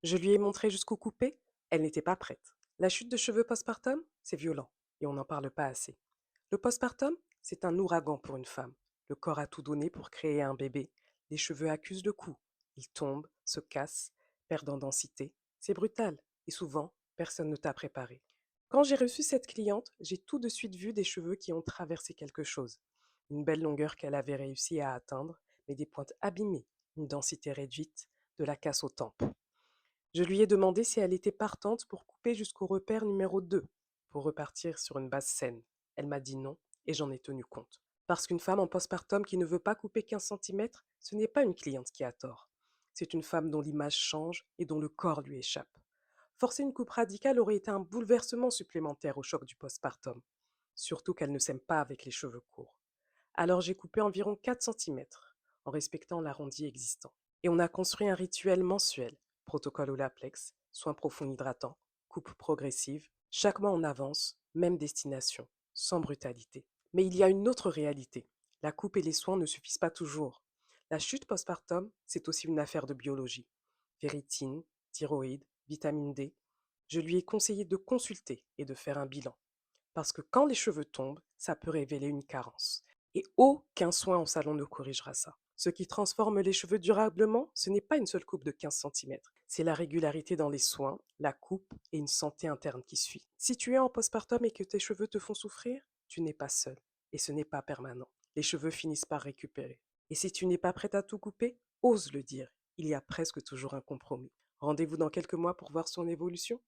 Je lui ai montré jusqu'où couper, elle n'était pas prête. La chute de cheveux postpartum, c'est violent et on n'en parle pas assez. Le postpartum, c'est un ouragan pour une femme. Le corps a tout donné pour créer un bébé. Les cheveux accusent le coup. Ils tombent, se cassent, perdent en densité. C'est brutal et souvent, personne ne t'a préparé. Quand j'ai reçu cette cliente, j'ai tout de suite vu des cheveux qui ont traversé quelque chose. Une belle longueur qu'elle avait réussi à atteindre, mais des pointes abîmées, une densité réduite, de la casse aux tempes. Je lui ai demandé si elle était partante pour couper jusqu'au repère numéro 2, pour repartir sur une base saine. Elle m'a dit non, et j'en ai tenu compte. Parce qu'une femme en postpartum qui ne veut pas couper 15 centimètres, ce n'est pas une cliente qui a tort. C'est une femme dont l'image change et dont le corps lui échappe. Forcer une coupe radicale aurait été un bouleversement supplémentaire au choc du postpartum, surtout qu'elle ne s'aime pas avec les cheveux courts. Alors j'ai coupé environ 4 centimètres, en respectant l'arrondi existant. Et on a construit un rituel mensuel, protocole Olaplex, soins profonds hydratants, coupe progressive, chaque mois on avance, même destination, sans brutalité. Mais il y a une autre réalité. La coupe et les soins ne suffisent pas toujours. La chute postpartum, c'est aussi une affaire de biologie. Ferritine, thyroïde, vitamine D. Je lui ai conseillé de consulter et de faire un bilan. Parce que quand les cheveux tombent, ça peut révéler une carence. Et aucun soin en salon ne corrigera ça. Ce qui transforme les cheveux durablement, ce n'est pas une seule coupe de 15 centimètres. C'est la régularité dans les soins, la coupe et une santé interne qui suit. Si tu es en postpartum et que tes cheveux te font souffrir, tu n'es pas seul. Et ce n'est pas permanent. Les cheveux finissent par récupérer. Et si tu n'es pas prête à tout couper, ose le dire. Il y a presque toujours un compromis. Rendez-vous dans quelques mois pour voir son évolution.